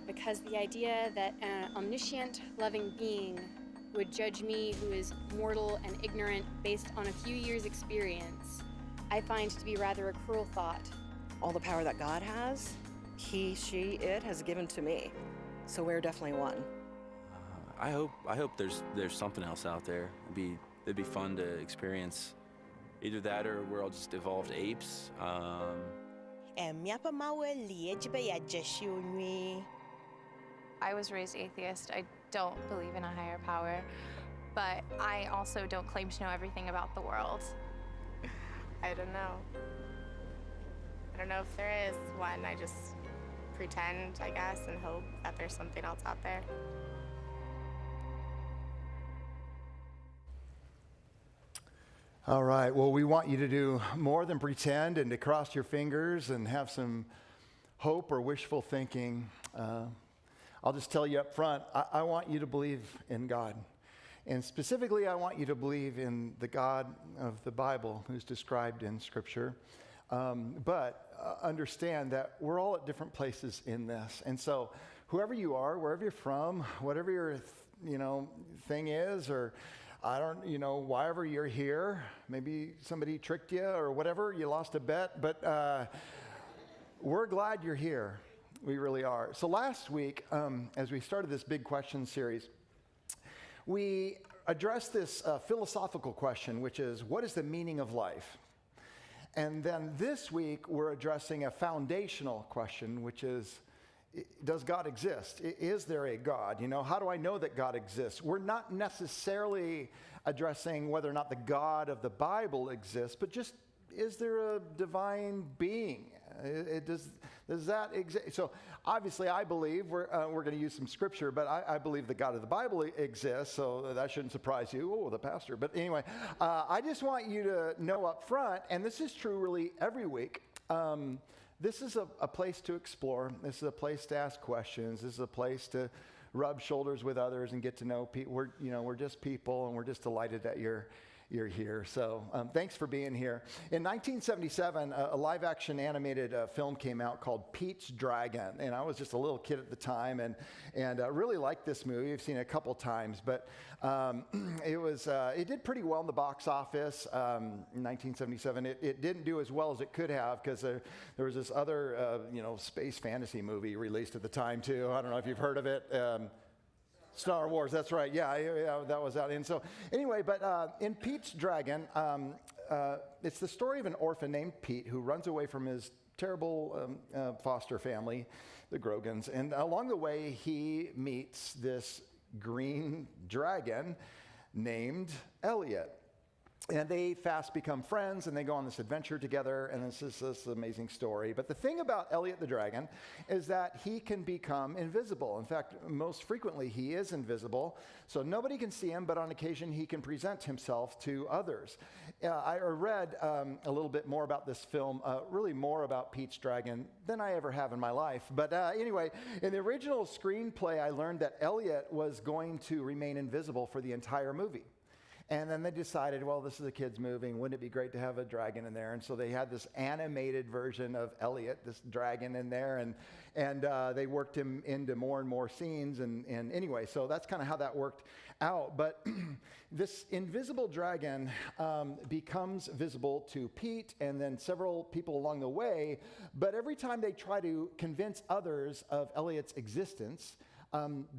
Because the idea that an omniscient, loving being would judge me, who is mortal and ignorant, based on a few years' experience, I find to be rather a cruel thought. All the power that God has, he, she, it has given to me. So we're definitely one. I hope there's something else out there. It'd be fun to experience either that or we're all just evolved apes. I was raised atheist. I don't believe in a higher power, but I also don't claim to know everything about the world. I don't know. I don't know if there is one. I just pretend, I guess, and hope that there's something else out there. All right, well, we want you to do more than pretend and to cross your fingers and have some hope or wishful thinking. I'll just tell you up front, I want you to believe in God. And specifically, I want you to believe in the God of the Bible who's described in Scripture. But understand that we're all at different places in this. And so whoever you are, wherever you're from, whatever your thing is, or wherever you're here, maybe somebody tricked you or whatever, you lost a bet, but we're glad you're here. We really are. So last week, as we started this big question series, we addressed this philosophical question, which is, what is the meaning of life? And then this week, we're addressing a foundational question, which is, does God exist? Is there a God? How do I know that God exists? We're not necessarily addressing whether or not the God of the Bible exists, but just, is there a divine being? Does that exist? So obviously I believe, we're going to use some scripture, but I believe the God of the Bible exists, so that shouldn't surprise you. Oh, the pastor. But anyway, I just want you to know up front, and this is true really every week, this is a place to explore. This is a place to ask questions. This is a place to rub shoulders with others and get to know people. We're just people, and we're just delighted that you're here. So thanks for being here. In 1977, a live-action animated film came out called Pete's Dragon, and I was just a little kid at the time, and really liked this movie. I've seen it a couple times, but it did pretty well in the box office in 1977. It didn't do as well as it could have because there was this other space fantasy movie released at the time too. I don't know if you've heard of it. Star Wars, that's right. Yeah, that was out. And so anyway, but in Pete's Dragon, it's the story of an orphan named Pete who runs away from his terrible foster family, the Grogans. And along the way, he meets this green dragon named Elliot. And they fast become friends, and they go on this adventure together, and this is this amazing story. But the thing about Elliot the dragon is that he can become invisible. In fact, most frequently he is invisible, so nobody can see him, but on occasion he can present himself to others. I read a little bit more about this film, really more about Pete's Dragon than I ever have in my life. But anyway, in the original screenplay, I learned that Elliot was going to remain invisible for the entire movie. And then they decided, well, this is a kid's movie. Wouldn't it be great to have a dragon in there? And so they had this animated version of Elliot, this dragon in there, and they worked him into more and more scenes. And anyway, so that's kind of how that worked out. But this invisible dragon becomes visible to Pete and then several people along the way. But every time they try to convince others of Elliot's existence,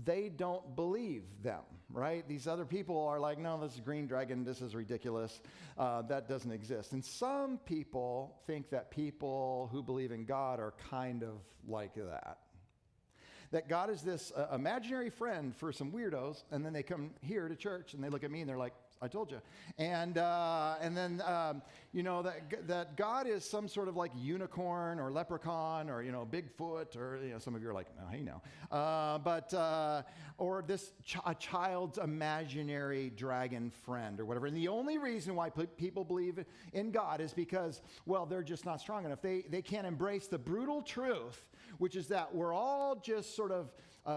they don't believe them, right? These other people are like, no, this is green dragon, this is ridiculous, that doesn't exist. And some people think that people who believe in God are kind of like that. That God is this imaginary friend for some weirdos, and then they come here to church and they look at me and they're like, I told you. And then that God is some sort of like unicorn or leprechaun or Bigfoot or some of you are like, oh, hey, no. Or this a child's imaginary dragon friend or whatever. And the only reason why people believe in God is because, well, they're just not strong enough. They can't embrace the brutal truth, which is that we're all just sort of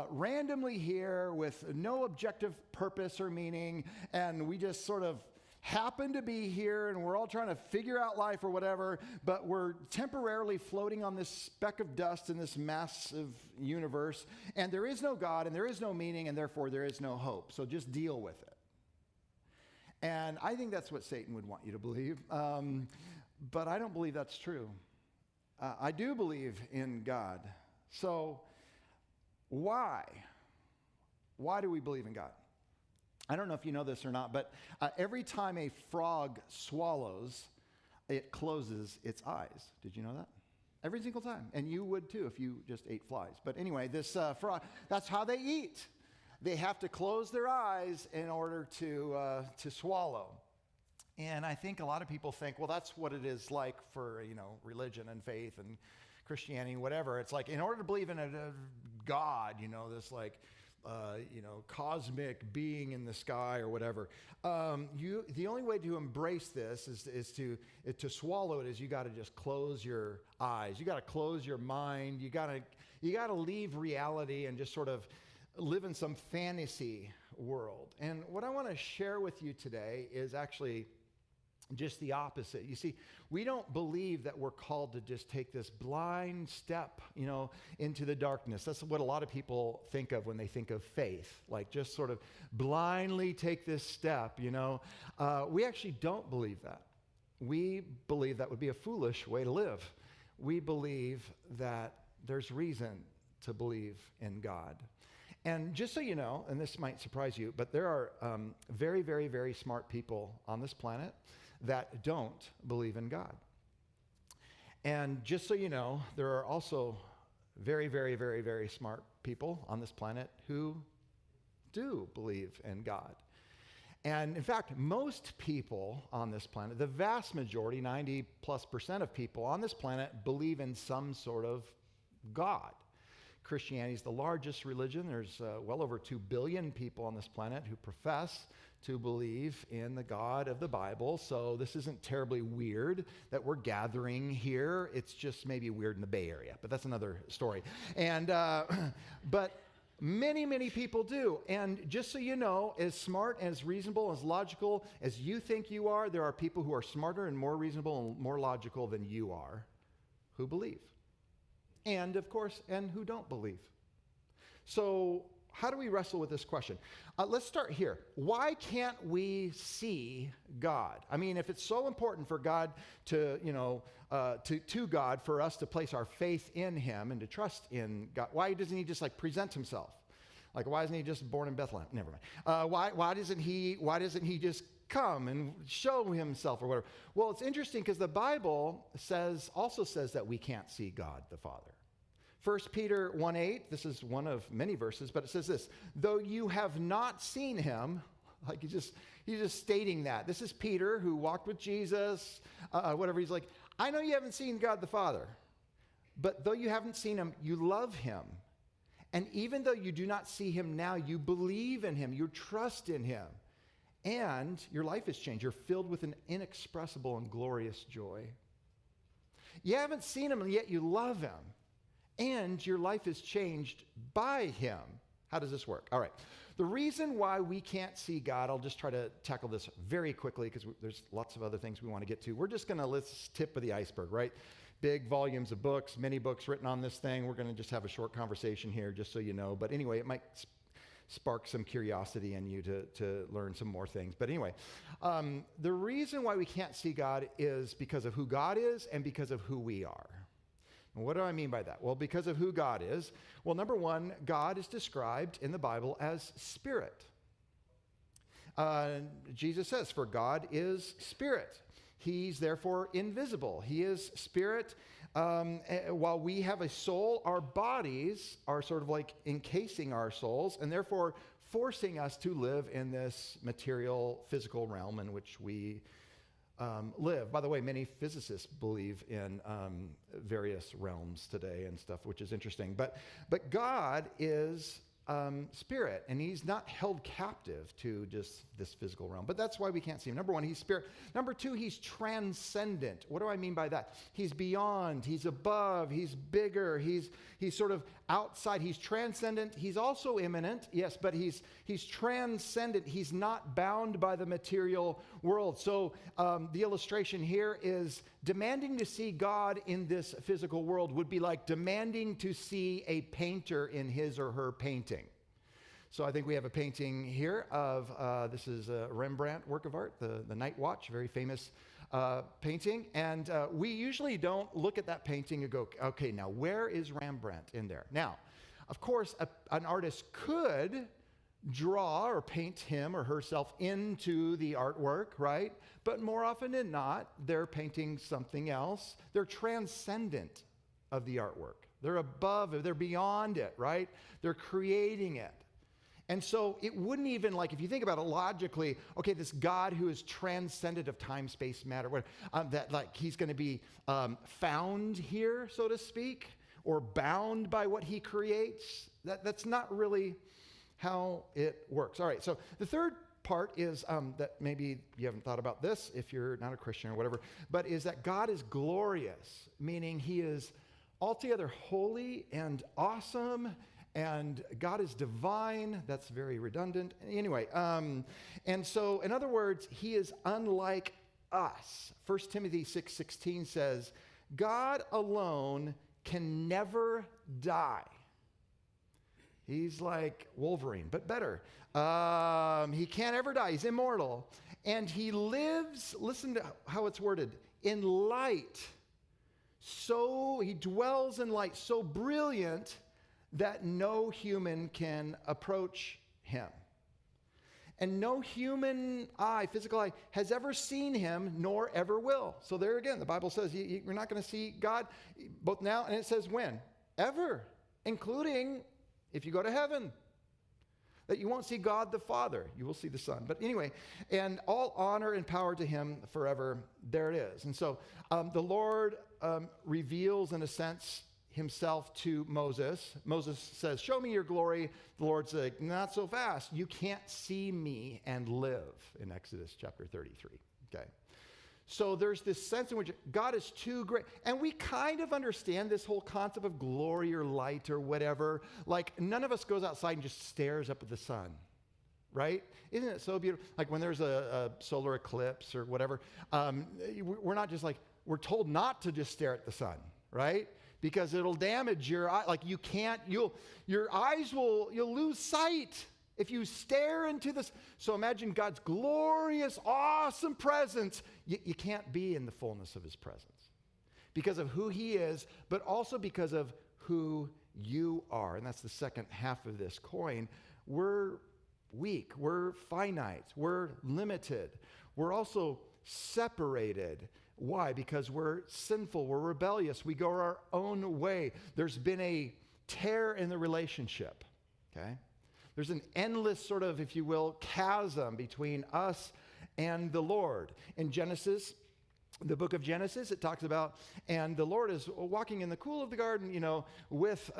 randomly here with no objective purpose or meaning, and we just sort of happen to be here and we're all trying to figure out life or whatever, but we're temporarily floating on this speck of dust in this massive universe, and there is no God and there is no meaning, and therefore there is no hope. So just deal with it. And I think that's what Satan would want you to believe, but I don't believe that's true. I do believe in God. So why? Why do we believe in God? I don't know if you know this or not, but every time a frog swallows, it closes its eyes. Did you know that? Every single time. And you would too if you just ate flies. But anyway, this frog, that's how they eat. They have to close their eyes in order to swallow. And I think a lot of people think, well, that's what it is like for, religion and faith and Christianity, whatever. It's like in order to believe in a God, this like, cosmic being in the sky or whatever. The only way to embrace this is to swallow it. Is you got to just close your eyes. You got to close your mind. You got to leave reality and just sort of live in some fantasy world. And what I want to share with you today is actually just the opposite. You see, we don't believe that we're called to just take this blind step, into the darkness. That's what a lot of people think of when they think of faith, like just sort of blindly take this step, We actually don't believe that. We believe that would be a foolish way to live. We believe that there's reason to believe in God. And just so you know, and this might surprise you, but there are very, very, very smart people on this planet that don't believe in God. And just so you know, there are also very, very, very, very smart people on this planet who do believe in God. And in fact, most people on this planet, the vast majority, 90+% of people on this planet believe in some sort of God. Christianity is the largest religion. There's well over 2 billion people on this planet who profess to believe in the God of the Bible. So this isn't terribly weird that we're gathering here. It's just maybe weird in the Bay Area, but that's another story. And but many, many people do. And just so you know, as smart, as reasonable, as logical as you think you are, there are people who are smarter and more reasonable and more logical than you are who believe. And of course, and who don't believe. So how do we wrestle with this question? Let's start here. Why can't we see God? I mean, if it's so important for God to God, for us to place our faith in him and to trust in God, why doesn't he just like present himself? Like, why isn't he just born in Bethlehem? Never mind. Why doesn't he just come and show himself or whatever? Well, it's interesting because the Bible also says that we can't see God the Father. 1 Peter 1:8, this is one of many verses, but it says this: though you have not seen him, like he's just stating that. This is Peter who walked with Jesus, whatever. He's like, I know you haven't seen God the Father, but though you haven't seen him, you love him. And even though you do not see him now, you believe in him, you trust in him, and your life has changed. You're filled with an inexpressible and glorious joy. You haven't seen him, and yet you love him. And your life is changed by him. How does this work? All right. The reason why we can't see God, I'll just try to tackle this very quickly because there's lots of other things we want to get to. We're just going to list tip of the iceberg, right? Big volumes of books, many books written on this thing. We're going to just have a short conversation here just so you know. But anyway, it might spark some curiosity in you to learn some more things. But anyway, the reason why we can't see God is because of who God is and because of who we are. What do I mean by that? Well, because of who God is. Well, number one, God is described in the Bible as spirit. Jesus says, for God is spirit. He's therefore invisible. He is spirit. While we have a soul, our bodies are sort of like encasing our souls and therefore forcing us to live in this material, physical realm in which we live. By the way, many physicists believe in various realms today and stuff, which is interesting. But God is spirit, and he's not held captive to just this physical realm. But that's why we can't see him. Number one, he's spirit. Number two, he's transcendent. What do I mean by that? He's beyond, he's above, he's bigger, he's sort of outside. He's transcendent. He's also immanent, yes, but he's transcendent. He's not bound by the material world. So the illustration here is demanding to see God in this physical world would be like demanding to see a painter in his or her painting. So I think we have a painting here of, this is a Rembrandt work of art, the Night Watch, very famous painting. And we usually don't look at that painting and go, okay, now where is Rembrandt in there? Now, of course, an artist could draw or paint him or herself into the artwork, right? But more often than not, they're painting something else. They're transcendent of the artwork. They're above it. They're beyond it, right? They're creating it. And so it wouldn't even, like, if you think about it logically, okay, this God who is transcendent of time, space, matter, whatever, that like he's going to be found here, so to speak, or bound by what he creates. That's not really how it works. All right, so the third part is that maybe you haven't thought about this if you're not a Christian or whatever, but is that God is glorious, meaning he is altogether holy and awesome, and God is divine. That's very redundant. Anyway, and so in other words, he is unlike us. 1 Timothy 6:16 says, God alone can never die. He's like Wolverine, but better. He can't ever die. He's immortal. And he lives, listen to how it's worded, in light. So he dwells in light, so brilliant that no human can approach him. And no human eye, physical eye, has ever seen him, nor ever will. So there again, the Bible says you're not going to see God both now, and it says when? Ever. Including if you go to heaven. That you won't see God the Father. You will see the Son. But anyway, and all honor and power to him forever. There it is. And so the Lord reveals, in a sense, himself to Moses. Moses says, show me your glory. The Lord's like, not so fast. You can't see me and live, in Exodus chapter 33. Okay. So there's this sense in which God is too great. And we kind of understand this whole concept of glory or light or whatever. Like, none of us goes outside and just stares up at the sun, right? Isn't it so beautiful? Like when there's a solar eclipse or whatever, we're not just like, we're told not to just stare at the sun, right? Because it'll damage your eye. Like you can't, you'll lose sight if you stare into this. So imagine God's glorious, awesome presence. You can't be in the fullness of his presence because of who he is, but also because of who you are. And that's the second half of this coin. We're weak. We're finite. We're limited. We're also separated. Why? Because we're sinful, we're rebellious, we go our own way. There's been a tear in the relationship, okay? There's an endless sort of, if you will, chasm between us and the Lord. In Genesis, the book of Genesis, it talks about, and the Lord is walking in the cool of the garden, with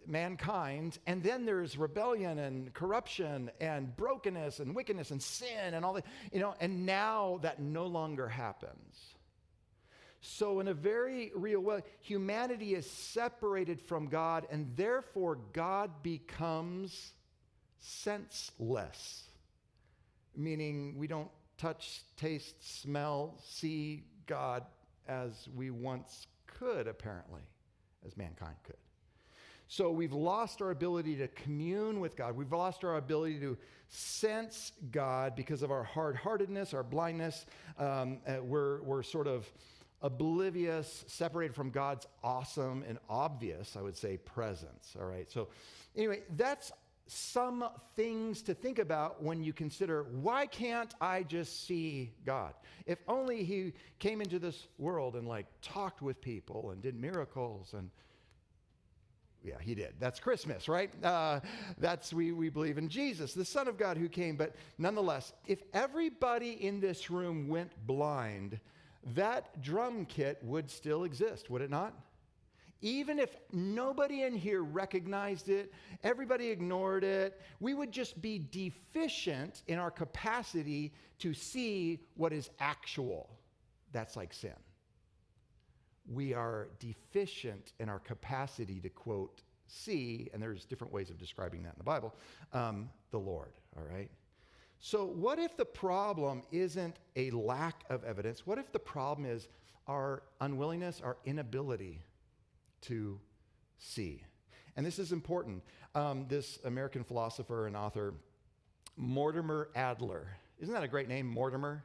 mankind, and then there's rebellion and corruption and brokenness and wickedness and sin and all that, and now that no longer happens. So in a very real way, humanity is separated from God, and therefore God becomes senseless, meaning we don't touch, taste, smell, see God as we once could, apparently, as mankind could. So we've lost our ability to commune with God. We've lost our ability to sense God because of our hard-heartedness, our blindness. We're sort of oblivious, separated from God's awesome and obvious, I would say, presence. All right. So anyway, that's some things to think about when you consider, why can't I just see God? If only he came into this world and talked with people and did miracles, and yeah, he did. That's Christmas, right? We believe in Jesus, the Son of God who came. But nonetheless, if everybody in this room went blind, that drum kit would still exist, would it not? even if nobody in here recognized it, everybody ignored it, we would just be deficient in our capacity to see what is actual. That's like sin. We are deficient in our capacity to, quote, see, and there's different ways of describing that in the Bible, the Lord, all right? So what if the problem isn't a lack of evidence? What if the problem is our unwillingness, our inability to see? And this is important. This American philosopher and author, Mortimer Adler. Isn't that a great name, Mortimer?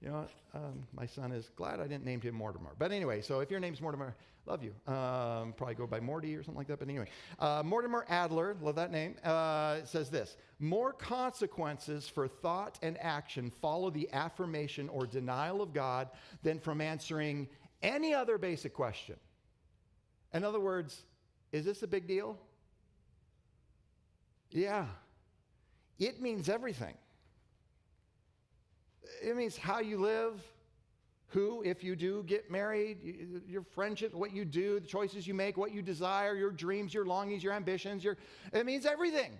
You know what? My son is glad I didn't name him Mortimer. But anyway, so if your name's Mortimer, love you. Probably go by Morty or something like that. But anyway, Mortimer Adler, love that name, says this: more consequences for thought and action follow the affirmation or denial of God than from answering any other basic question. In other words, is this a big deal? Yeah. It means everything. It means how you live, who, if you do get married, your friendships, what you do, the choices you make, what you desire, your dreams, your longings, your ambitions, it means everything.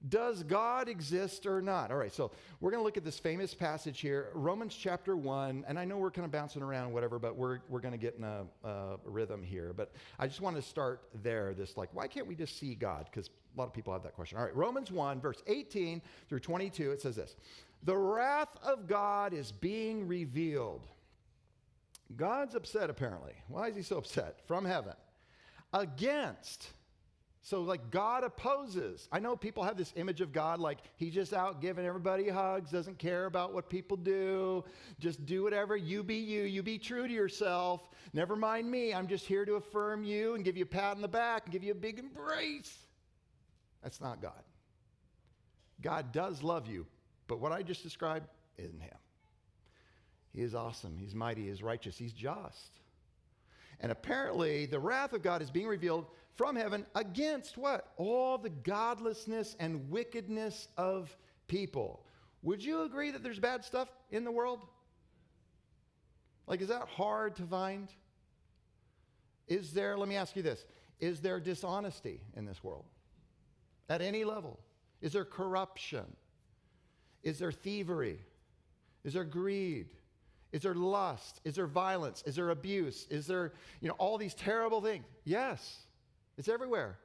Does God exist or not? All right, so we're going to look at this famous passage here, Romans chapter 1, and I know we're kind of bouncing around, whatever, but we're going to get in a rhythm here. But I just want to start there, this like, why can't we just see God? Because a lot of people have that question. All right, Romans 1, verse 18 through 22, it says this: the wrath of God is being revealed. God's upset, apparently. Why is he so upset? From heaven. Against. So like God opposes. I know people have this image of God like he's just out giving everybody hugs, doesn't care about what people do. Just do whatever. You be you. You be true to yourself. Never mind me. I'm just here to affirm you and give you a pat on the back and give you a big embrace. That's not God. God does love you, but what I just described isn't him. He is awesome. He's mighty. He's righteous. He's just. And apparently the wrath of God is being revealed from heaven against what? All the godlessness and wickedness of people. Would you agree that there's bad stuff in the world? Like, is that hard to find? Is there, let me ask you this, is there dishonesty in this world? At any level? Is there corruption? Is there thievery? Is there greed? Is there lust? Is there violence? Is there abuse? Is there, all these terrible things? Yes, it's everywhere.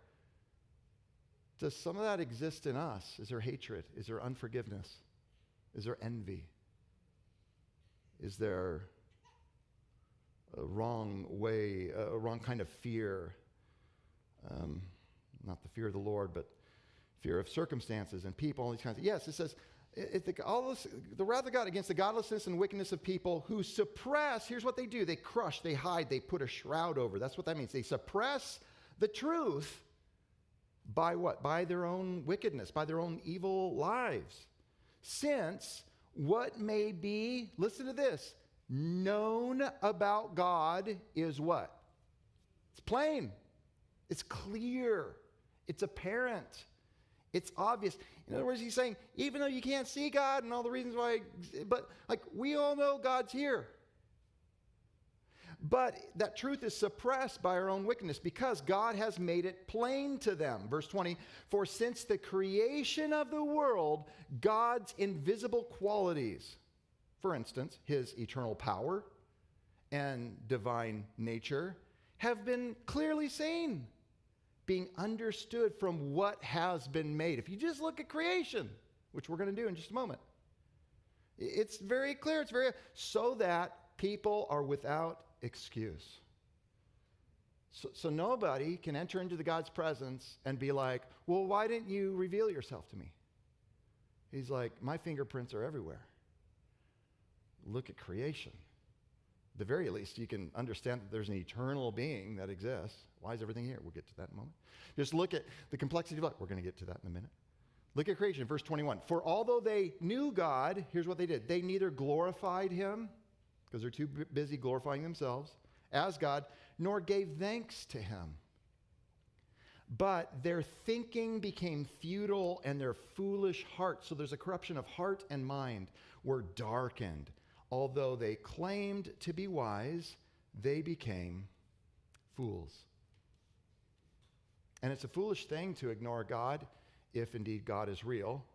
Does some of that exist in us? Is there hatred? Is there unforgiveness? Is there envy? Is there a wrong way, a wrong kind of fear? Not the fear of the Lord, but fear of circumstances and people, all these kinds of, yes, it says, the wrath of God against the godlessness and wickedness of people who suppress, here's what they do, they crush, they hide, they put a shroud over. That's what that means. They suppress the truth by what? By their own wickedness, by their own evil lives. Since what may be, listen to this, known about God is what? It's plain. It's clear. It's apparent. It's obvious. In other words, he's saying, even though you can't see God and all the reasons why, but like we all know God's here. But that truth is suppressed by our own wickedness because God has made it plain to them. Verse 20, for since the creation of the world, God's invisible qualities, for instance, his eternal power and divine nature, have been clearly seen, being understood from what has been made. If you just look at creation, which we're going to do in just a moment, it's very clear, so that people are without excuse. So nobody can enter into the God's presence and be like, well, why didn't you reveal yourself to me? He's like, my fingerprints are everywhere. Look at creation. At the very least, you can understand that there's an eternal being that exists. Why is everything here? We'll get to that in a moment. Just look at the complexity of life. We're going to get to that in a minute. Look at creation, verse 21. For although they knew God, here's what they did. They neither glorified him, because they're too busy glorifying themselves, as God, nor gave thanks to him. But their thinking became futile and their foolish hearts, so there's a corruption of heart and mind, were darkened. Although they claimed to be wise, they became fools. And it's a foolish thing to ignore God if indeed God is real,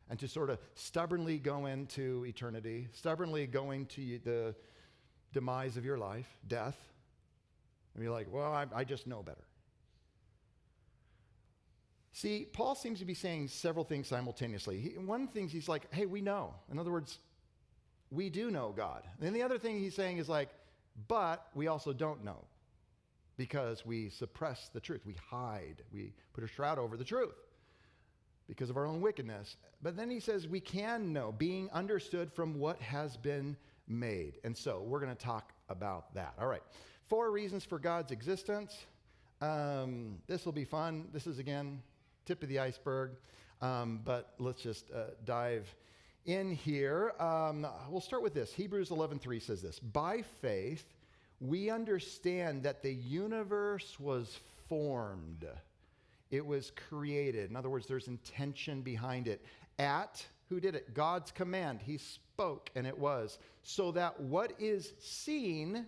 and to sort of stubbornly go into eternity, stubbornly going to the demise of your life, death, and be like, well, I just know better. See, Paul seems to be saying several things simultaneously. One thing he's like, hey, we know. In other words, we do know God. And then the other thing he's saying is like, but we also don't know, because we suppress the truth. We hide. We put a shroud over the truth because of our own wickedness. But then he says we can know, being understood from what has been made. And so we're going to talk about that. All right. 4 reasons for God's existence. This will be fun. This is, again, tip of the iceberg. But let's just dive in here. We'll start with this. Hebrews 11:3 says this: by faith, we understand that the universe was formed. It was created. In other words, there's intention behind it. At, who did it? God's command. He spoke, and it was. So that what is seen,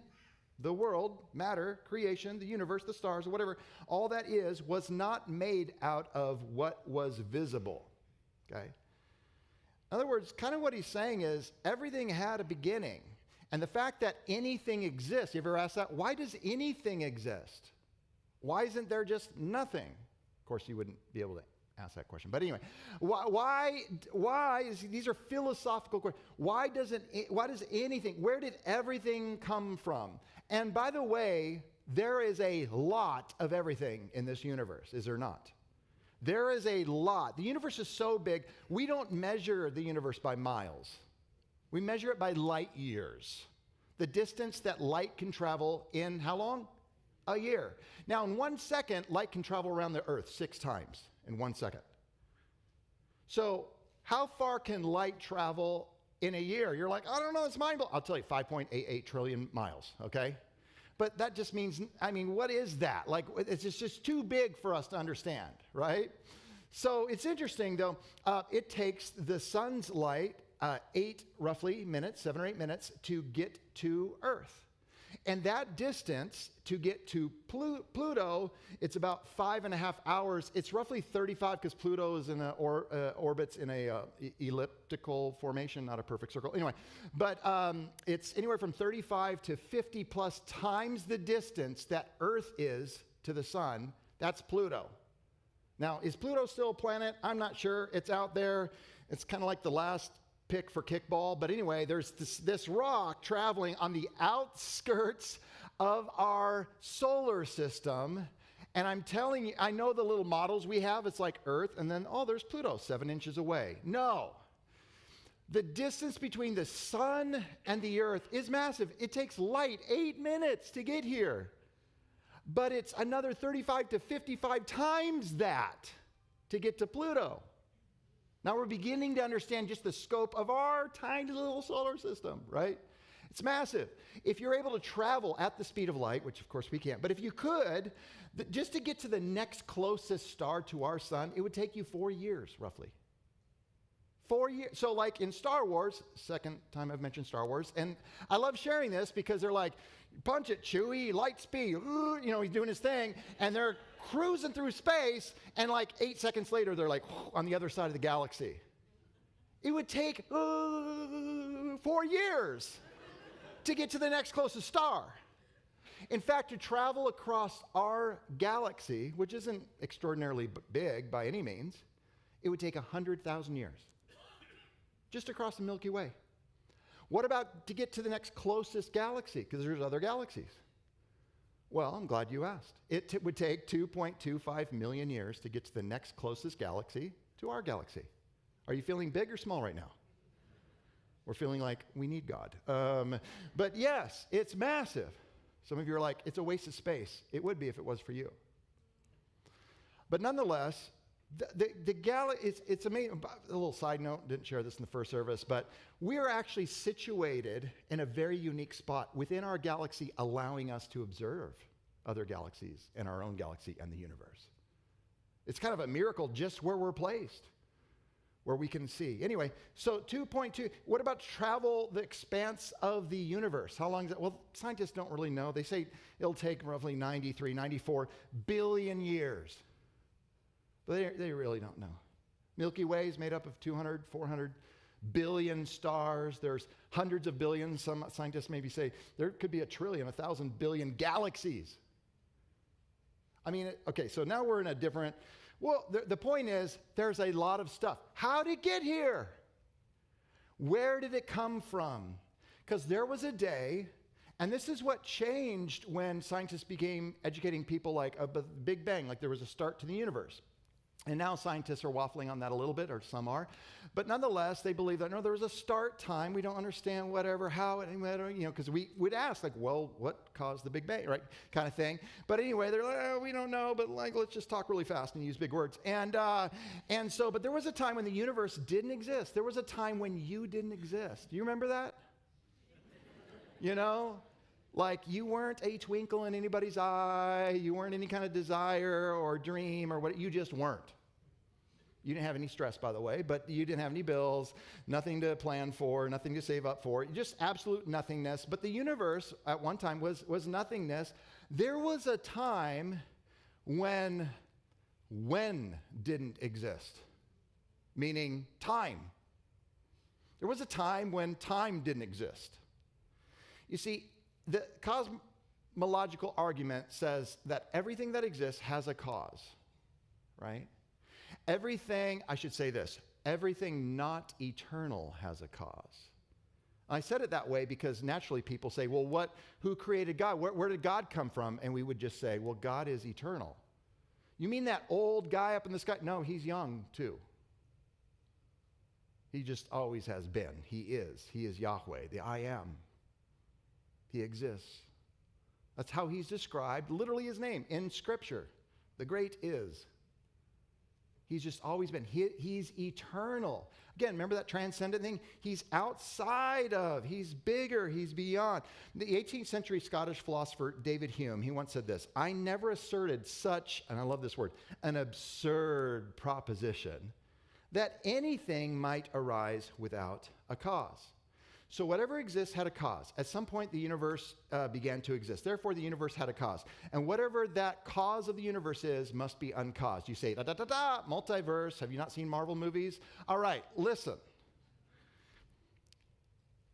the world, matter, creation, the universe, the stars, whatever, all that is, was not made out of what was visible. Okay? In other words, kind of what he's saying is everything had a beginning. And the fact that anything exists, you ever asked that? Why does anything exist? Why isn't there just nothing? Of course, you wouldn't be able to ask that question. But anyway, these are philosophical questions. Why does anything, where did everything come from? And by the way, there is a lot of everything in this universe, is there not? There is a lot. The universe is so big, we don't measure the universe by miles. We measure it by light years. The distance that light can travel in how long? A year. Now, in 1 second, light can travel around the earth 6 times in 1 second. So how far can light travel in a year? You're like, I don't know, it's mind-blowing. I'll tell you, 5.88 trillion miles, okay? But that just means, what is that? Like, it's just too big for us to understand, right? So it's interesting, though. It takes the sun's light 7 or 8 minutes to get to Earth. And that distance to get to Pluto, it's about 5.5 hours. It's roughly 35 because Pluto is in orbits in a elliptical formation, not a perfect circle. Anyway, but it's anywhere from 35 to 50 plus times the distance that Earth is to the sun. That's Pluto. Now, is Pluto still a planet? I'm not sure. It's out there. It's kind of like the last pick for kickball. But anyway, there's this rock traveling on the outskirts of our solar system. And I'm telling you, I know the little models we have. It's like Earth, and then, there's Pluto 7 inches away. No. The distance between the sun and the Earth is massive. It takes light 8 minutes to get here. But it's another 35 to 55 times that to get to Pluto. Now we're beginning to understand just the scope of our tiny little solar system, right? It's massive. If you're able to travel at the speed of light, which of course we can't, but if you could, just to get to the next closest star to our sun, it would take you 4 years, roughly. 4 years. So like in Star Wars, second time I've mentioned Star Wars, and I love sharing this because they're like, punch it, Chewie, light speed, he's doing his thing, and they're cruising through space, and like 8 seconds later, they're like on the other side of the galaxy. It would take 4 years to get to the next closest star. In fact, to travel across our galaxy, which isn't extraordinarily big by any means, it would take 100,000 years just across the Milky Way. What about to get to the next closest galaxy? Because there's other galaxies. Well, I'm glad you asked. It would take 2.25 million years to get to the next closest galaxy to our galaxy. Are you feeling big or small right now? We're feeling like we need God. But yes, it's massive. Some of you are like, it's a waste of space. It would be if it was for you. But nonetheless, it's amazing. A little side note, didn't share this in the first service, but we are actually situated in a very unique spot within our galaxy, allowing us to observe other galaxies and our own galaxy and the universe. It's kind of a miracle just where we're placed. where we can see. Anyway, so 2.2, what about travel the expanse of the universe? How long is it? Well, scientists don't really know. They say it'll take roughly 93, 94 billion years. But they really don't know. Milky Way is made up of 200, 400 billion stars. There's hundreds of billions. Some scientists maybe say there could be 1 trillion, 1,000 billion galaxies. I mean, okay, so now we're in a different, well, the point is there's a lot of stuff. How did it get here? Where did it come from? Because there was a day, and this is what changed when scientists began educating people like a Big Bang, like there was a start to the universe. And now scientists are waffling on that a little bit, or some are. But nonetheless, they believe that, no, there was a start time. We don't understand whatever, how, because we would ask, like, well, what caused the Big Bang, right? Kind of thing. But anyway, they're like, oh, we don't know, but like, let's just talk really fast and use big words. And so, but there was a time when the universe didn't exist. There was a time when you didn't exist. Do you remember that? You know? Like you weren't a twinkle in anybody's eye, you weren't any kind of desire or dream or what, you just weren't. You didn't have any stress, by the way, but you didn't have any bills, nothing to plan for, nothing to save up for, just absolute nothingness. But the universe at one time was nothingness. There was a time when didn't exist, meaning time. There was a time when time didn't exist. You see, the cosmological argument says that everything that exists has a cause, right? Everything not eternal has a cause. I said it that way because naturally people say, well, who created God? Where did God come from? And we would just say, well, God is eternal. You mean that old guy up in the sky? No, he's young too. He just always has been. He is Yahweh, the I am. He exists. That's how he's described, literally his name, in Scripture. The great is. He's just always been. He's eternal. Again, remember that transcendent thing? He's outside of, he's bigger, he's beyond. The 18th century Scottish philosopher David Hume, he once said this, I never asserted such, and I love this word, an absurd proposition that anything might arise without a cause. So whatever exists had a cause. At some point, the universe began to exist. Therefore, the universe had a cause. And whatever that cause of the universe is must be uncaused. You say, multiverse. Have you not seen Marvel movies? All right, listen.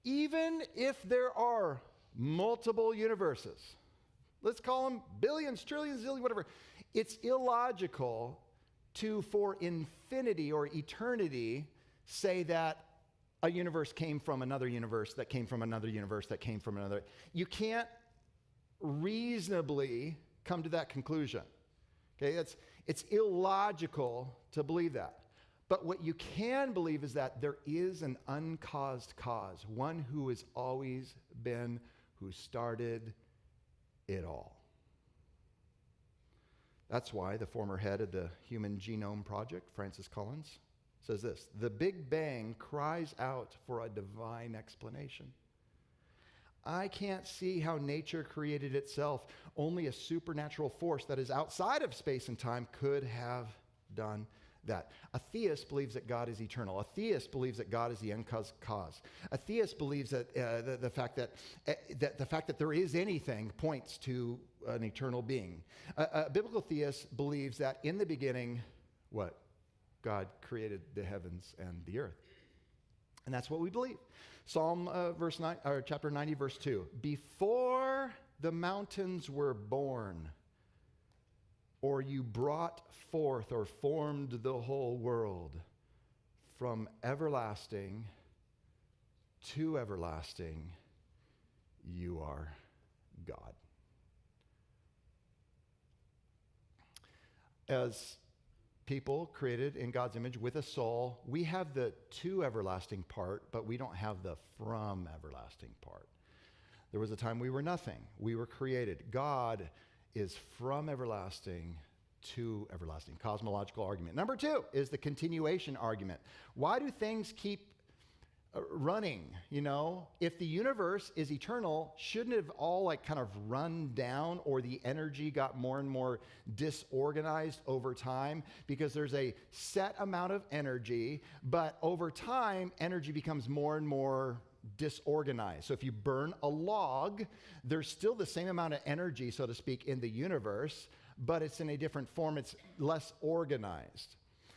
Even if there are multiple universes, let's call them billions, trillions, zillions, whatever, it's illogical to, for infinity or eternity, say that a universe came from another universe that came from another universe that came from another. You can't reasonably come to that conclusion. Okay, it's illogical to believe that. But what you can believe is that there is an uncaused cause, one who has always been, who started it all. That's why the former head of the Human Genome Project, Francis Collins, says this, the Big Bang cries out for a divine explanation. I can't see how nature created itself. Only a supernatural force that is outside of space and time could have done that. A theist believes that God is eternal. A theist believes that God is the uncaused cause. A theist believes that the fact that there is anything points to an eternal being. A biblical theist believes that in the beginning, what? God created the heavens and the earth. And that's what we believe. Psalm chapter 90, verse 2. Before the mountains were born, or you brought forth or formed the whole world, from everlasting to everlasting, you are God. As people created in God's image with a soul, we have the to everlasting part, but we don't have the from everlasting part. There was a time we were nothing. We were created. God is from everlasting to everlasting. Cosmological argument. Number 2 is the continuation argument. Why do things keep running, you know? If the universe is eternal, shouldn't it have all like kind of run down, or the energy got more and more disorganized over time? Because there's a set amount of energy, but over time, energy becomes more and more disorganized. So if you burn a log, there's still the same amount of energy, so to speak, in the universe, but it's in a different form. It's less organized.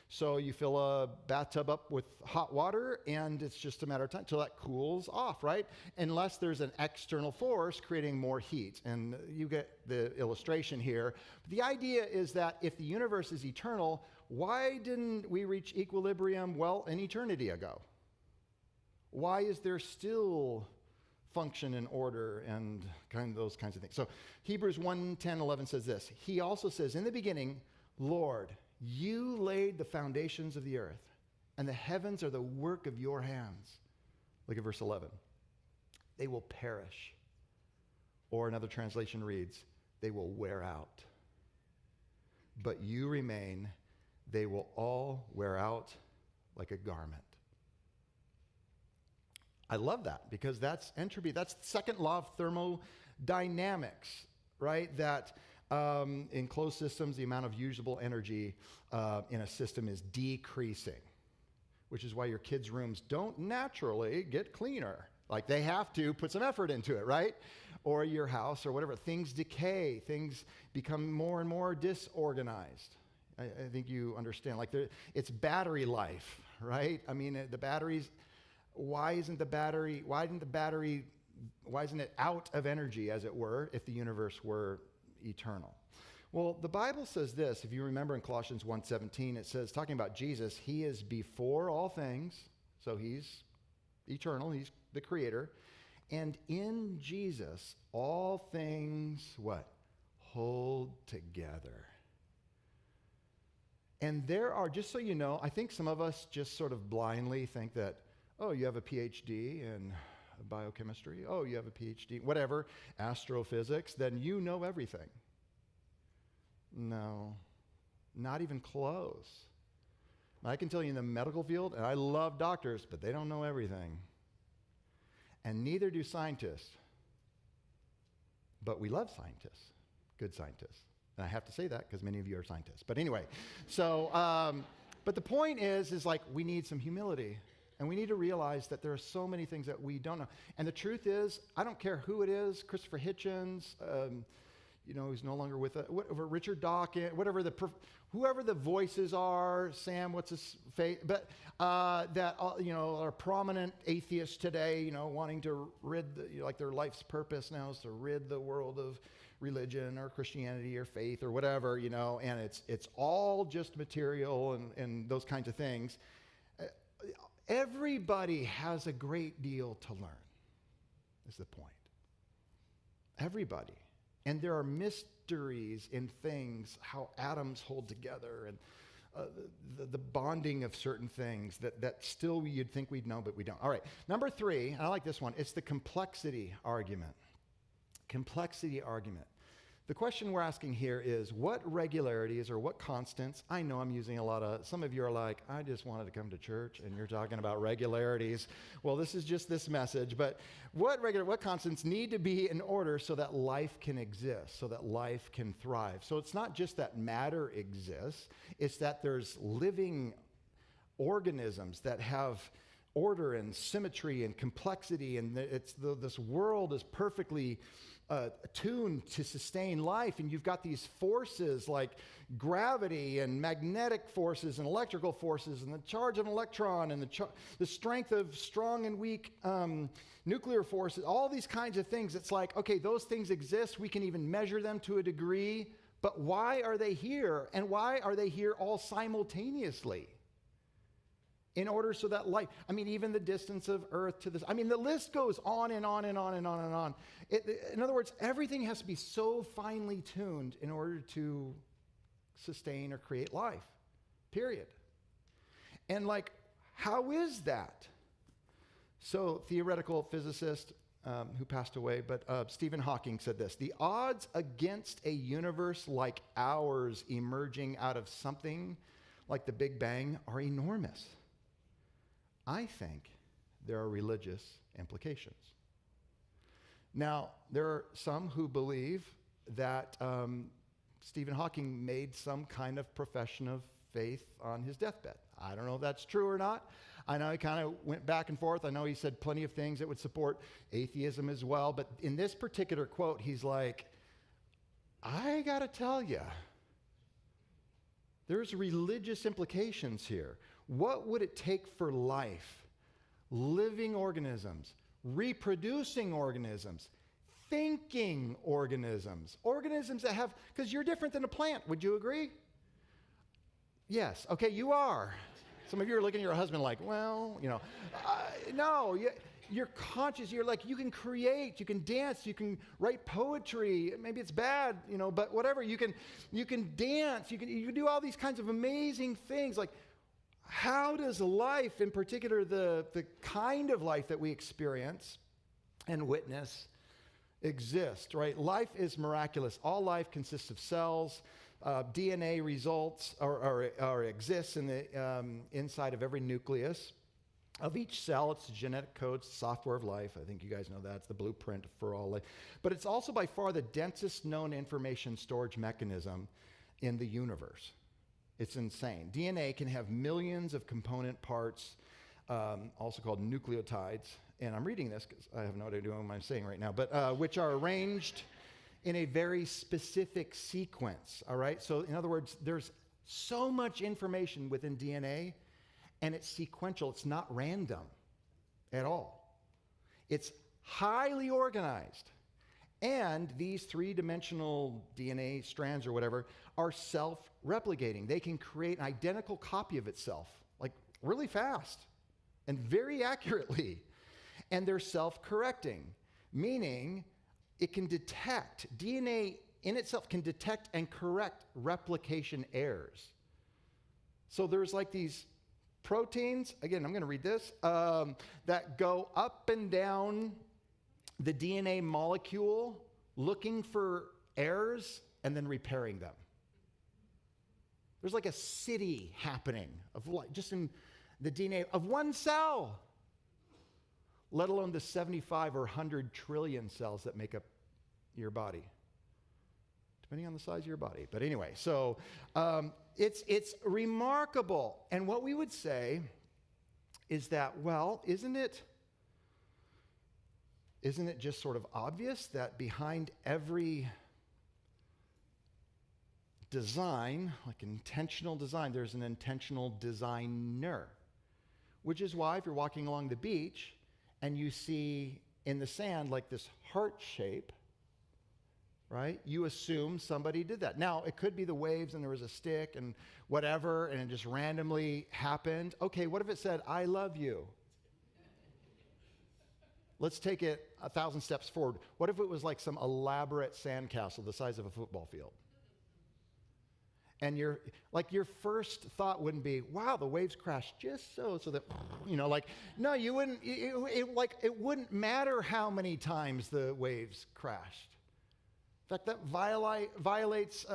So you fill a bathtub up with hot water, and it's just a matter of time until that cools off, right? Unless there's an external force creating more heat. And you get the illustration here. The idea is that if the universe is eternal, why didn't we reach equilibrium, well, an eternity ago? Why is there still function and order and kind of those kinds of things? So Hebrews 1:10-11 says this. He also says, in the beginning, Lord, you laid the foundations of the earth, and the heavens are the work of your hands. Look at verse 11. They will perish. Or another translation reads, they will wear out. But you remain, they will all wear out like a garment. I love that, because that's entropy. That's the second law of thermodynamics, right? That in closed systems, the amount of usable energy in a system is decreasing, which is why your kids' rooms don't naturally get cleaner. Like, they have to put some effort into it, right? Or your house or whatever. Things decay. Things become more and more disorganized. I think you understand. Like, it's battery life, right? I mean, the batteries, why isn't it out of energy, as it were, if the universe were eternal? Well, the Bible says this. If you remember in Colossians 1:17, it says, talking about Jesus, he is before all things. So he's eternal. He's the creator. And in Jesus, all things, what? Hold together. And there are, just so you know, I think some of us just sort of blindly think that, oh, you have a PhD in biochemistry. Oh, you have a PhD, whatever, astrophysics, then you know everything. No, not even close. I can tell you in the medical field, and I love doctors, but they don't know everything. And neither do scientists. But we love scientists, good scientists. And I have to say that because many of you are scientists. But anyway, so, but the point is like, we need some humility. And we need to realize that there are so many things that we don't know. And the truth is, I don't care who it is, Christopher Hitchens, who's no longer with us, whatever, Richard Dawkins, whoever the voices are, Sam, what's his face, but that are prominent atheists today, wanting to rid, like their life's purpose now is to rid the world of religion or Christianity or faith or whatever, and it's all just material and those kinds of things. Everybody has a great deal to learn, is the point. Everybody. And there are mysteries in things, how atoms hold together, and the bonding of certain things that still you'd think we'd know, but we don't. All right, number 3, and I like this one, it's the complexity argument. Complexity argument. The question we're asking here is, what regularities or what constants, I know I'm using a lot of, some of you are like, I just wanted to come to church and you're talking about regularities. Well, this is just this message, but what constants need to be in order so that life can exist, so that life can thrive? So it's not just that matter exists, it's that there's living organisms that have order and symmetry and complexity, and this world is perfectly tuned to sustain life, and you've got these forces like gravity and magnetic forces and electrical forces and the charge of an electron and the strength of strong and weak nuclear forces, all these kinds of things. It's like, okay, those things exist, we can even measure them to a degree, but why are they here? And why are they here all simultaneously? In order so that life, even the distance of Earth to this, the list goes on and on and on and on and on. In other words, everything has to be so finely tuned in order to sustain or create life, period. And how is that? So theoretical physicist who passed away, but Stephen Hawking said this: the odds against a universe like ours emerging out of something like the Big Bang are enormous. I think there are religious implications. Now, there are some who believe that Stephen Hawking made some kind of profession of faith on his deathbed. I don't know if that's true or not. I know he kind of went back and forth. I know he said plenty of things that would support atheism as well. But in this particular quote, he's like, I got to tell you, there's religious implications here. What would it take for life, living organisms, reproducing organisms, thinking organisms, organisms that have, because you're different than a plant, would you agree? Yes, okay, you are. Some of you are looking at your husband like, well, no, you're conscious. You're like, you can create, you can dance, you can write poetry. Maybe it's bad, but whatever. You can dance, you can do all these kinds of amazing things. Like, how does life, in particular the kind of life that we experience and witness, exist, right? Life is miraculous. All life consists of cells. DNA results or exists in the inside of every nucleus of each cell. It's the genetic code, it's the software of life. I think you guys know that. It's the blueprint for all life. But it's also by far the densest known information storage mechanism in the universe. It's insane. DNA can have millions of component parts, also called nucleotides. And I'm reading this because I have no idea what I'm saying right now, but which are arranged in a very specific sequence, all right? So in other words, there's so much information within DNA, and it's sequential. It's not random at all. It's highly organized. And these three-dimensional DNA strands or whatever are self-replicating. They can create an identical copy of itself, like really fast and very accurately. And they're self-correcting, meaning it can detect, DNA in itself can detect and correct replication errors. So there's like these proteins, again, I'm going to read this, that go up and down the DNA molecule looking for errors and then repairing them. There's like a city happening of like just in the DNA of one cell, let alone the 75 or 100 trillion cells that make up your body, depending on the size of your body. But anyway, so it's remarkable. And what we would say is that, well, isn't it just sort of obvious that behind every design, like intentional design, there's an intentional designer? Which is why if you're walking along the beach and you see in the sand like this heart shape, right? You assume somebody did that. Now, it could be the waves and there was a stick and whatever, and it just randomly happened. Okay, what if it said, I love you? Let's take it 1,000 steps forward. What if it was like some elaborate sandcastle the size of a football field? And your first thought wouldn't be, wow, the waves crashed just so that, no, you wouldn't, it wouldn't matter how many times the waves crashed. In fact, that violates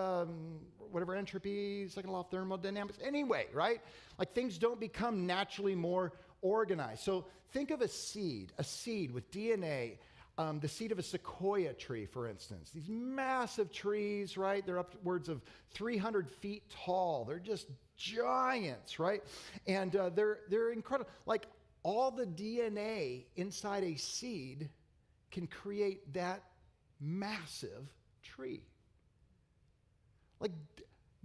whatever entropy, second law of thermodynamics. Anyway, right? Like things don't become naturally more organized. So think of a seed with DNA, the seed of a sequoia tree, for instance. These massive trees, right? They're upwards of 300 feet tall. They're just giants, right? And they're incredible. Like all the DNA inside a seed can create that massive tree. Like,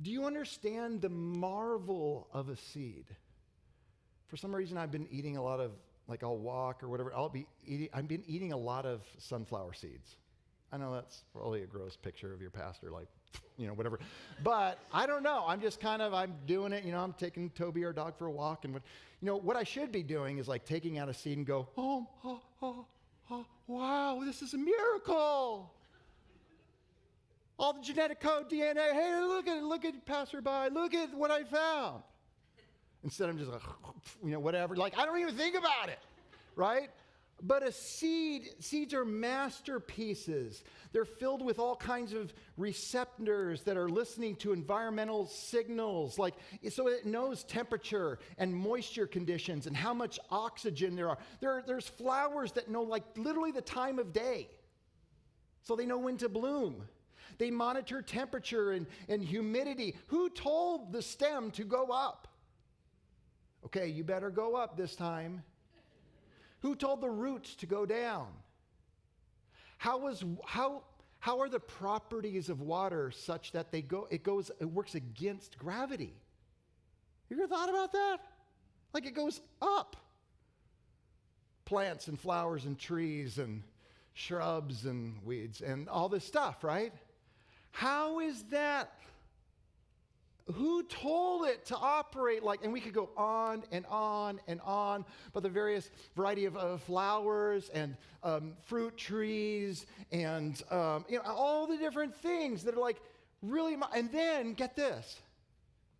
do you understand the marvel of a seed? For some reason, I've been eating a lot of, like I'll walk or whatever, I've been eating a lot of sunflower seeds. I know that's probably a gross picture of your pastor, like, whatever. But I don't know. I'm doing it. I'm taking Toby, our dog, for a walk. And what I should be doing is like taking out a seed and go, oh, wow, this is a miracle. All the genetic code, DNA, hey, look at passerby, look at what I found. Instead, I'm just like, whatever. Like, I don't even think about it, right? But seeds are masterpieces. They're filled with all kinds of receptors that are listening to environmental signals, like so it knows temperature and moisture conditions and how much oxygen there are. There's flowers that know like literally the time of day, so they know when to bloom. They monitor temperature and humidity. Who told the stem to go up? Okay, you better go up this time. Who told the roots to go down? How are the properties of water such that it works against gravity? You ever thought about that? Like it goes up. Plants and flowers and trees and shrubs and weeds and all this stuff, right? How is that? Who told it to operate like, and we could go on and on and on, but the various variety of flowers and fruit trees and all the different things that are like really, and then get this,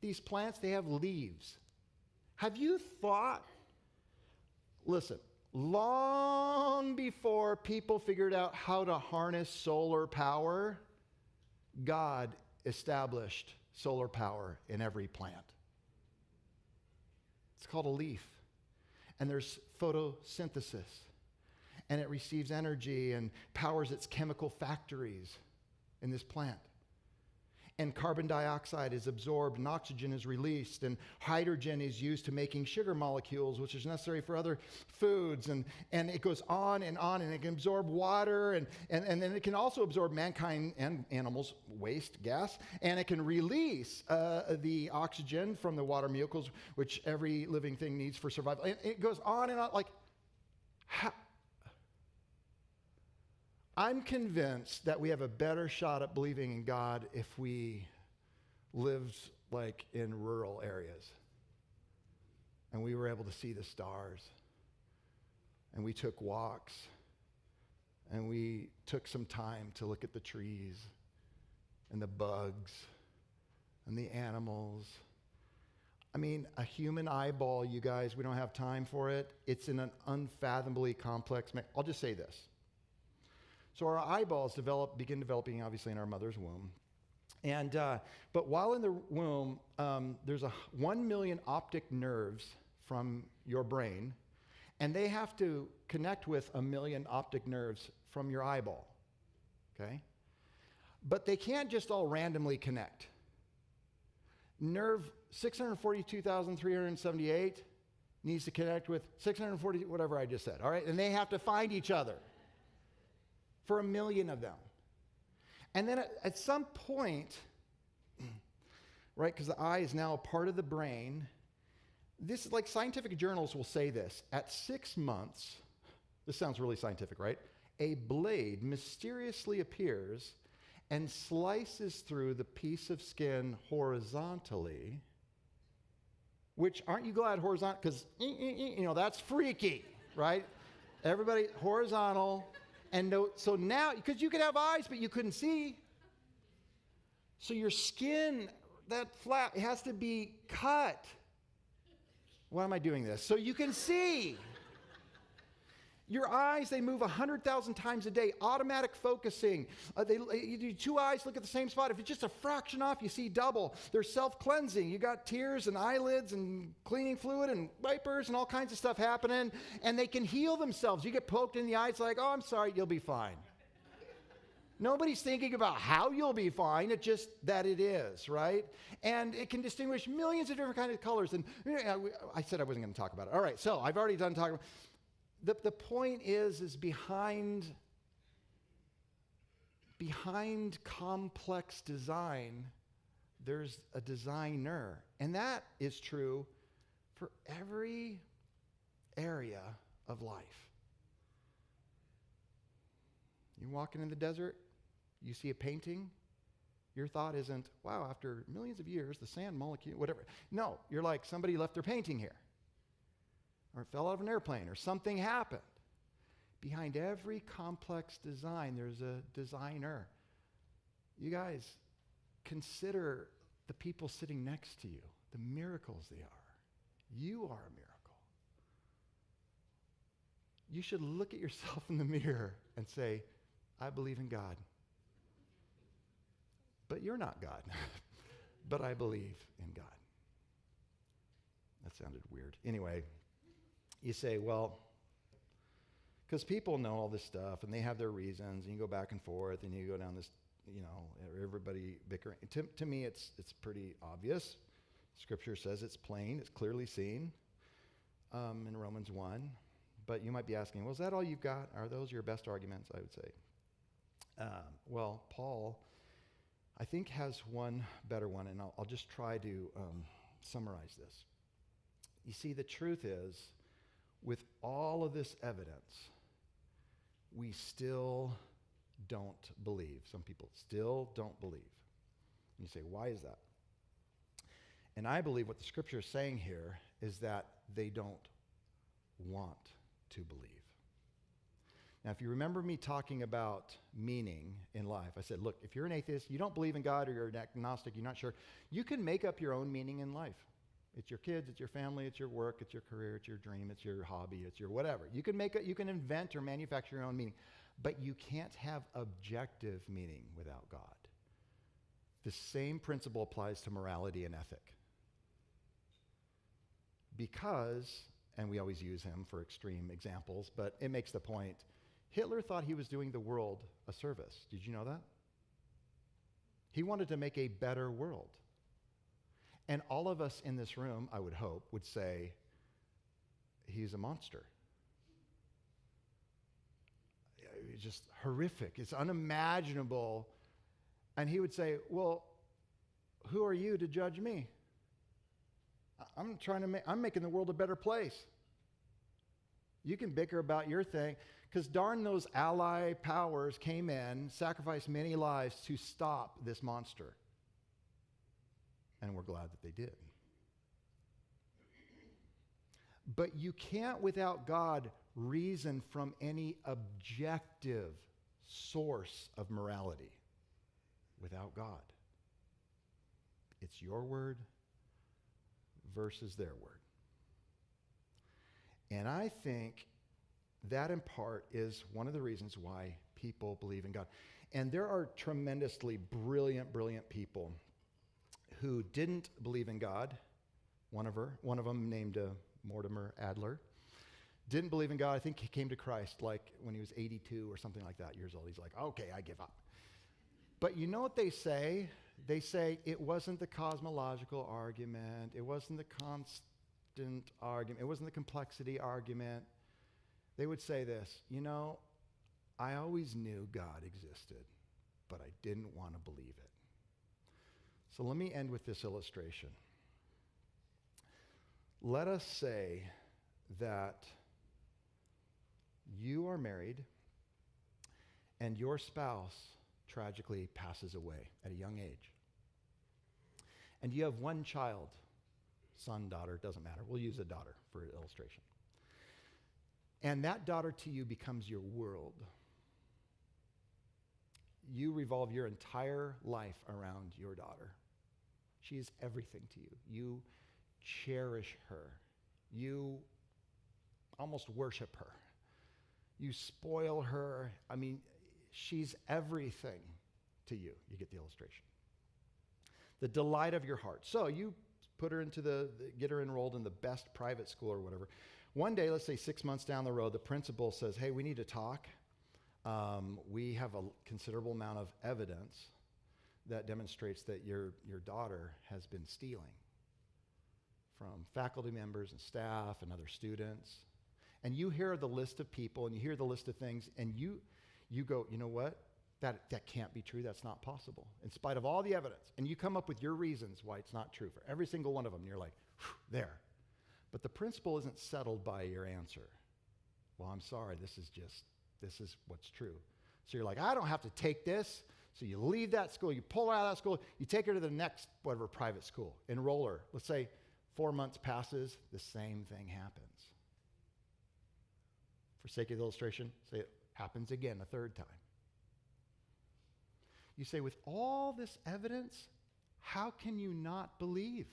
these plants, they have leaves. Have you thought, listen, long before people figured out how to harness solar power, God established solar power in every plant. It's called a leaf. And there's photosynthesis. And it receives energy and powers its chemical factories in this plant. And carbon dioxide is absorbed and oxygen is released and hydrogen is used to making sugar molecules, which is necessary for other foods. And it goes on and it can absorb water and then it can also absorb mankind and animals' waste gas. And it can release the oxygen from the water molecules, which every living thing needs for survival. And it goes on and on. Like, I'm convinced that we have a better shot at believing in God if we lived like in rural areas and we were able to see the stars and we took walks and we took some time to look at the trees and the bugs and the animals. I mean, a human eyeball, you guys, we don't have time for it. It's in an unfathomably complex, I'll just say this. So our eyeballs begin developing, obviously, in our mother's womb. But while in the womb, there's 1 million optic nerves from your brain, and they have to connect with 1 million optic nerves from your eyeball, okay? But they can't just all randomly connect. Nerve 642,378 needs to connect with 640, whatever I just said, all right? And they have to find each other. For 1 million of them. And then at some point, right, because the eye is now a part of the brain, this is like scientific journals will say this. At 6 months, this sounds really scientific, right? A blade mysteriously appears and slices through the piece of skin horizontally, which, aren't you glad horizontal? Because, that's freaky, right? Everybody, horizontal. And so now, because you could have eyes, but you couldn't see. So your skin, that flap, it has to be cut. Why am I doing this? So you can see. Your eyes, they move 100,000 times a day, automatic focusing. You do 2 eyes, look at the same spot. If it's just a fraction off, you see double. They're self-cleansing. You got tears and eyelids and cleaning fluid and wipers and all kinds of stuff happening, and they can heal themselves. You get poked in the eye, it's like, oh, I'm sorry, you'll be fine. Nobody's thinking about how you'll be fine, it's just that it is, right? And it can distinguish millions of different kinds of colors. And I said I wasn't going to talk about it. All right, so I've already done talking about the point is behind complex design, there's a designer. And that is true for every area of life. You're walking in the desert, you see a painting, your thought isn't, wow, after millions of years, the sand molecule, whatever. No, you're like, somebody left their painting here. Or it fell out of an airplane, or something happened. Behind every complex design, there's a designer. You guys, consider the people sitting next to you, the miracles they are. You are a miracle. you should look at yourself in the mirror and say, I believe in God. But you're not God. But I believe in God. That sounded weird. Anyway, you say, well, because people know all this stuff and they have their reasons, and you go back and forth and you go down this, everybody bickering. To me, it's pretty obvious. Scripture says it's plain, it's clearly seen in Romans 1. But you might be asking, well, is that all you've got? Are those your best arguments? I would say. Well, Paul, I think, has one better one, and I'll just try to summarize this. You see, the truth is, with all of this evidence, we still don't believe. Some people still don't believe. And you say, why is that? And I believe what the scripture is saying here is that they don't want to believe. Now, if you remember me talking about meaning in life, I said, look, if you're an atheist, you don't believe in God, or you're an agnostic, you're not sure, you can make up your own meaning in life. It's your kids, it's your family, it's your work, it's your career, it's your dream, it's your hobby, it's your whatever. You can invent or manufacture your own meaning, but you can't have objective meaning without God. The same principle applies to morality and ethic. Because, and we always use him for extreme examples, but it makes the point, Hitler thought he was doing the world a service. Did you know that? He wanted to make a better world. And all of us in this room, I would hope, would say, he's a monster. It's just horrific. It's unimaginable. And he would say, well, who are you to judge me? I'm making the world a better place. You can bicker about your thing, because darn those ally powers came in, sacrificed many lives to stop this monster. And we're glad that they did. But you can't, without God, reason from any objective source of morality without God. It's your word versus their word. And I think that in part is one of the reasons why people believe in God. And there are tremendously brilliant people who didn't believe in God. One of them named Mortimer Adler, didn't believe in God. I think he came to Christ like when he was 82 or something like that years old. He's like, okay, I give up. But you know what they say? They say it wasn't the cosmological argument. It wasn't the constant argument. It wasn't the complexity argument. They would say this, I always knew God existed, but I didn't want to believe it. So let me end with this illustration. Let us say that you are married and your spouse tragically passes away at a young age. And you have one child, son, daughter, doesn't matter. We'll use a daughter for illustration. And that daughter to you becomes your world. You revolve your entire life around your daughter. She is everything to you. You cherish her. You almost worship her. You spoil her. I mean, she's everything to you. You get the illustration. The delight of your heart. So you put her into get her enrolled in the best private school or whatever. One day, let's say 6 months down the road, the principal says, hey, we need to talk. We have a considerable amount of evidence that demonstrates that your daughter has been stealing from faculty members and staff and other students. And you hear the list of people and you hear the list of things and you go, you know what? That can't be true. That's not possible. In spite of all the evidence. And you come up with your reasons why it's not true for every single one of them. And you're like, there. But the principle isn't settled by your answer. Well, I'm sorry. This is what's true. So you're like, I don't have to take this. So you leave that school, you pull her out of that school, you take her to the next whatever private school, enroll her. Let's say 4 months passes, the same thing happens. For sake of illustration, say it happens again a third time. You say, with all this evidence, how can you not believe?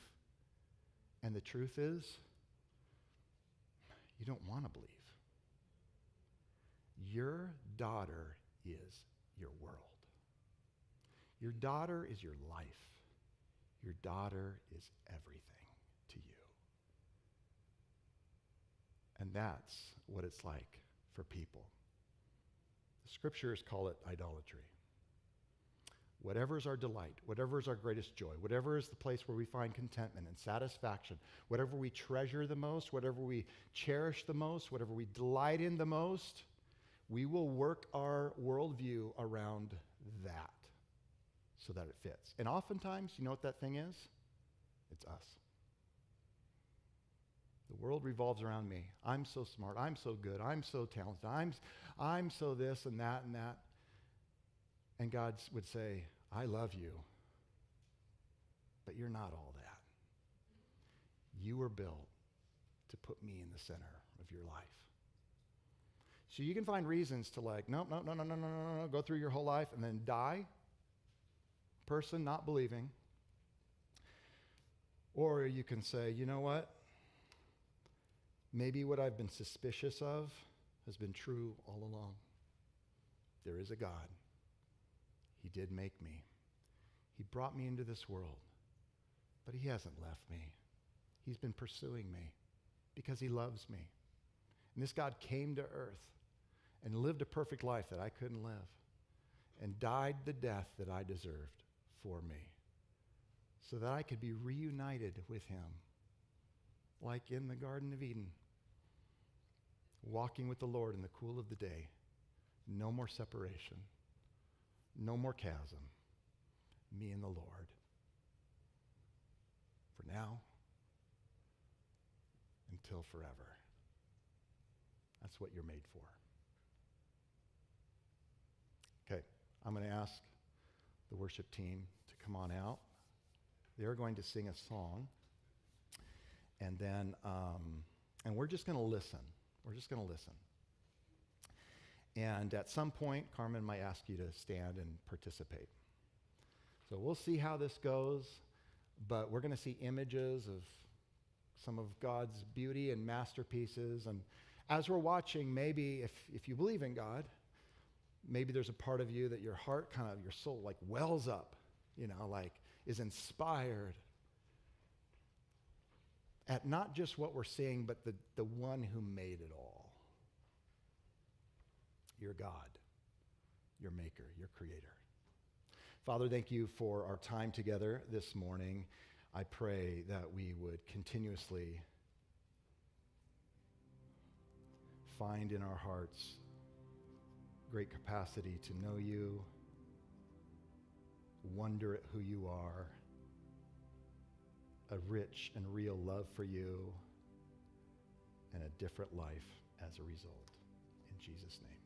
And the truth is, you don't want to believe. Your daughter is your world. Your daughter is your life. Your daughter is everything to you. And that's what it's like for people. The scriptures call it idolatry. Whatever is our delight, whatever is our greatest joy, whatever is the place where we find contentment and satisfaction, whatever we treasure the most, whatever we cherish the most, whatever we delight in the most, we will work our worldview around that so that it fits. And oftentimes, you know what that thing is? It's us. The world revolves around me. I'm so smart. I'm so good. I'm so talented. I'm so this and that and that. And God would say, I love you, but you're not all that. You were built to put me in the center of your life. So you can find reasons to like, no, go through your whole life and then die, person not believing. Or you can say, you know what? Maybe what I've been suspicious of has been true all along. There is a God. He did make me. He brought me into this world, but he hasn't left me. He's been pursuing me because he loves me. And this God came to earth and lived a perfect life that I couldn't live and died the death that I deserved for me so that I could be reunited with him like in the Garden of Eden, walking with the Lord in the cool of the day. No more separation. No more chasm. Me and the Lord. For now, until forever. That's what you're made for. Okay, I'm going to ask the worship team to come on out. They're going to sing a song. And then, and we're just going to listen. We're just going to listen. And at some point, Carmen might ask you to stand and participate. So we'll see how this goes, but we're going to see images of some of God's beauty and masterpieces. And as we're watching, maybe if you believe in God, maybe there's a part of you that your heart kind of, your soul like wells up, like is inspired at not just what we're seeing, but the one who made it all. Your God, your maker, your creator. Father, thank you for our time together this morning. I pray that we would continuously find in our hearts great capacity to know you, wonder at who you are, a rich and real love for you, and a different life as a result. In Jesus' name.